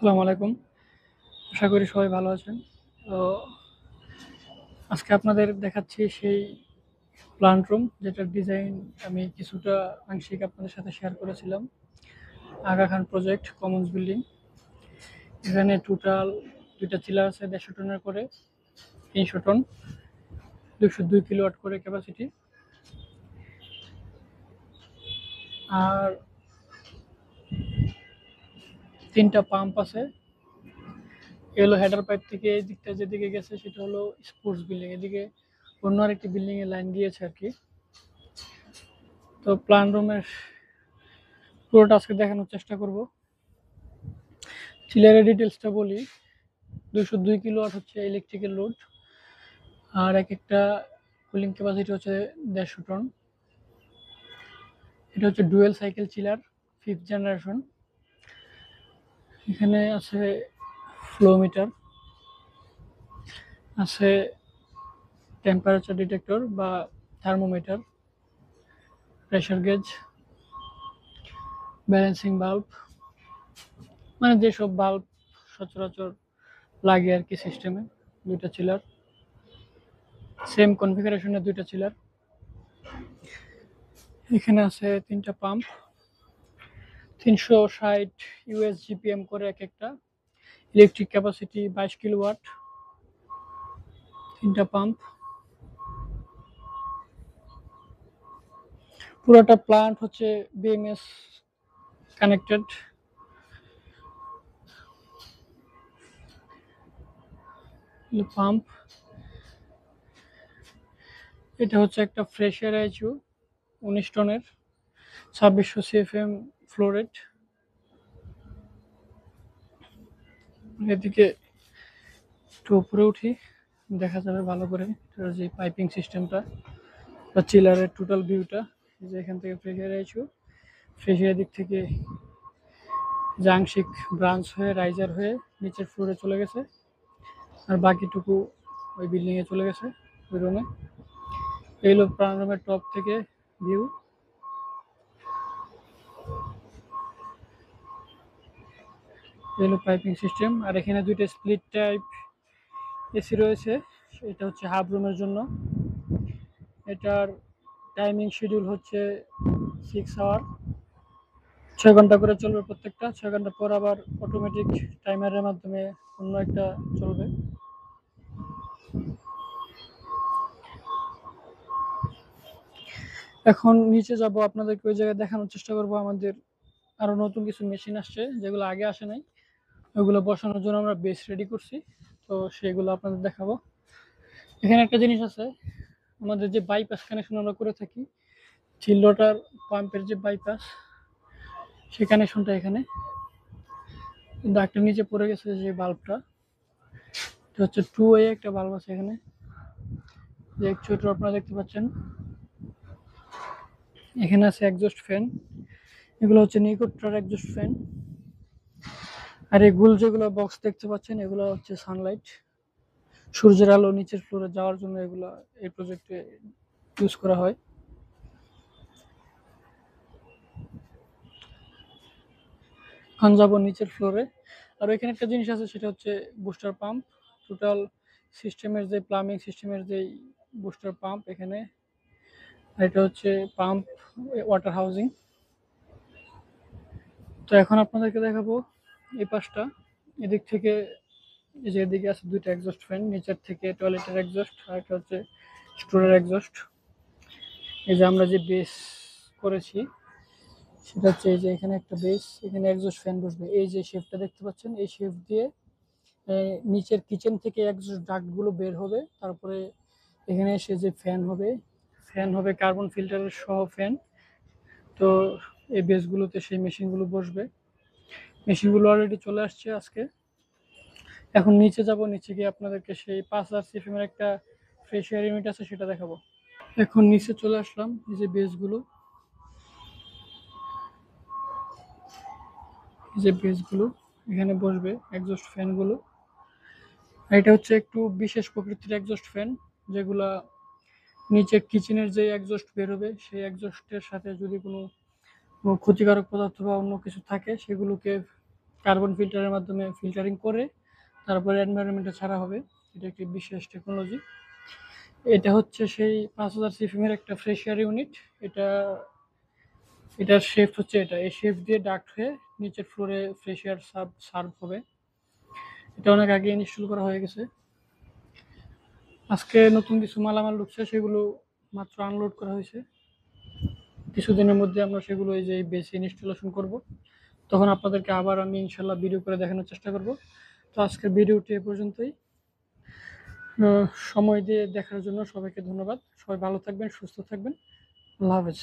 আসসালামু আলাইকুম। আশা করি সবাই ভালো আছেন। তো আজকে আপনাদের দেখাচ্ছি সেই প্লান্ট রুম যেটার ডিজাইন আমি কিছুটা আংশিক আপনাদের সাথে শেয়ার করেছিলাম। Aga Khan project Commons building. এখানে টোটাল ২টা চিলার আছে ১৫০ টনের করে, ৩০০ টন, ২০২ কিলোওয়াট করে ক্যাপাসিটি। আর ৩টা পাম্প আছে। এগুলো হেডার পাইপ থেকে এই দিকটা যেদিকে গেছে সেটা হলো স্পোর্টস বিল্ডিং, এদিকে অন্য আরেকটি বিল্ডিং এর লাইন গিয়েছে আর কি। তো প্ল্যান রুমের পুরোটা আজকে দেখানোর চেষ্টা করব। চিলারের ডিটেলসটা বলি। ২০২ কিলোওয়াট হচ্ছে ইলেকট্রিক্যাল লোড, আর এক একটা কুলিং ক্যাপাসিটি হচ্ছে ১৫০ টন। এটা হচ্ছে dual cycle chiller, 5th generation. এখানে আছে ফ্লো মিটার, আছে টেম্পারেচার ডিটেক্টর বা thermometer, pressure gauge, balancing bulb, মানে যেসব বাল্ব সচরাচর লাগে আর কি সিস্টেমে। 2টা চিলার, সেম কনফিগারেশনের 2টা চিলার। এখানে আছে 3টা পাম্প, ৩৬০ ইউএস জিপিএম করে এক একটা, ইলেকট্রিক ক্যাপাসিটি ২২ কিলোওয়াট, 3টা পাম্প। পুরোটা প্লান্ট হচ্ছে বিএমএস কানেক্টেড। পাম্প, এটা হচ্ছে একটা ফ্রেশ এয়ার আইচু ১৯ টনের, ২৬০০ সিএফএম ফ্লোরেট। এদিকে একটু উপরে উঠি, দেখা যাবে ভালো করে এটার যে পাইপিং সিস্টেমটা বা চিলারের টোটাল ভিউটা। যে এখান থেকে fresh air ICU, fresh air দিক থেকে যে আংশিক ব্রাঞ্চ হয়ে রাইজার হয়ে নিচের ফ্লোরে চলে গেছে, আর বাকিটুকু ওই বিল্ডিংয়ে চলে গেছে, ওই রুমে। এই হলো প্রাণ রুমের টপ থেকে ভিউ। এই হলো পাইপিং সিস্টেম। আর এখানে 2টা স্প্লিট টাইপ এসি রয়েছে। এটা হচ্ছে হাফ রুমের জন্য। এটার টাইমিং শিডিউল হচ্ছে 6 আওয়ার, 6 ঘন্টা করে চলবে প্রত্যেকটা। 6 ঘন্টা পর আবার অটোমেটিক টাইমারের মাধ্যমে অন্য একটা চলবে। এখন নিচে যাব, আপনাদেরকে ওই জায়গায় দেখানোর চেষ্টা করব। আমাদের আরো নতুন কিছু মেশিন আসছে যেগুলো আগে আসে নাই, ওইগুলো বসানোর জন্য আমরা বেস রেডি করছি। তো সেগুলো আপনাদের দেখাবো। এখানে একটা জিনিস আছে, আমাদের যে বাইপাস কানেকশন আমরা করে থাকি, চিল ওয়াটার পাম্পের যে বাইপাস, সেই কানেকশনটা এখানে দাগটার নিচে পড়ে গেছে। যে বাল্বটা, এটা হচ্ছে 2 ওয়ে একটা বাল্ব আছে এখানে, যে ছোট আপনারা দেখতে পাচ্ছেন। এখানে আছে এক্সজস্ট ফ্যান, এগুলো হচ্ছে নিকোট্রার এক্সজস্ট ফ্যান। আর এই গুল যেগুলো বক্স দেখতে পাচ্ছেন, এগুলো হচ্ছে সানলাইট, সূর্যের আলো নিচের ফ্লোরে যাওয়ার জন্য এগুলো এই প্রজেক্টে ইউজ করা হয়। এখন যাবো নিচের ফ্লোরে। আর এখানে একটা জিনিস আছে, সেটা হচ্ছে বুস্টার পাম্প। টোটাল সিস্টেমের যে প্লাম্বিং সিস্টেমের যে বুস্টার পাম্প এখানে। আর এটা হচ্ছে পাম্প ওয়াটার হাউজিং। তো এখন আপনাদেরকে দেখাবো এই পাশটা। এদিক থেকে এই যে এদিকে আছে 2টা এক্সজস্ট ফ্যান, নিচের থেকে টয়লেটের এক্সজস্ট, আর একটা হচ্ছে স্টোরের এক্সজস্ট। এই যে আমরা যে বেস করেছি সেটা হচ্ছে এই যে এখানে একটা বেস, এখানে এক্সজস্ট ফ্যান বসবে। এই যে শেপটা দেখতে পাচ্ছেন, এই শেপ দিয়ে নিচের কিচেন থেকে এক্সজস্ট ডাক্টগুলো বের হবে। তারপরে এখানে এসে যে ফ্যান হবে, ফ্যান হবে কার্বন ফিল্টারের সহ ফ্যান। তো এই বেসগুলোতে সেই মেশিনগুলো বসবে। মেশিনগুলো অলরেডি চলে আসছে আজকে। এখন নিচে যাব, নিচে গিয়ে আপনাদেরকে সেই 5000 সিএফএম এর একটা ফ্রেশ এয়ার ইউনিট আছে সেটা দেখাবো। এখন নিচে চলে আসলাম, এই যে বেসগুলো, এই যে বেসগুলো এখানে বসবে এক্সজস্ট ফ্যানগুলো। আর এটা হচ্ছে একটু বিশেষ প্রকৃতির এক্সজস্ট ফ্যান, যেগুলা নিচে কিচেনের যে এক্সজস্ট বের হবে, সেই এক্সজস্টের সাথে যদি কোনো ক্ষতিকারক পদার্থ বা অন্য কিছু থাকে সেগুলোকে কার্বন ফিল্টারের মাধ্যমে ফিল্টারিং করে তারপরে এনভায়রনমেন্টে ছাড়া হবে। এটা একটি বিশেষ টেকনোলজি। এটা হচ্ছে সেই 5000 সিএফএম এর একটা ফ্রেশ এয়ার ইউনিট। এটা এটার শেফট হচ্ছে এটা, এই শেফট দিয়ে ডাক্ট হয়ে নিচের ফ্লোরে ফ্রেশ এয়ার সার্ভ হবে। এটা অনেক আগে ইনস্টল করা হয়ে গেছে। আজকে নতুন কিছু মালামাল ঢুকছে, সেগুলো মাত্র আনলোড করা হয়েছে। কিছুদিনের মধ্যে আমরা সেগুলো এই যে বেসে ইনস্টলেশন করব, তখন আপনাদেরকে আবার আমি ইনশাল্লাহ ভিডিও করে দেখানোর চেষ্টা করব। তো আজকের ভিডিওটি এ পর্যন্তই। সময় দিয়ে দেখার জন্য সবাইকে ধন্যবাদ। সবাই ভালো থাকবেন, সুস্থ থাকবেন। আল্লাহ হাফেজ।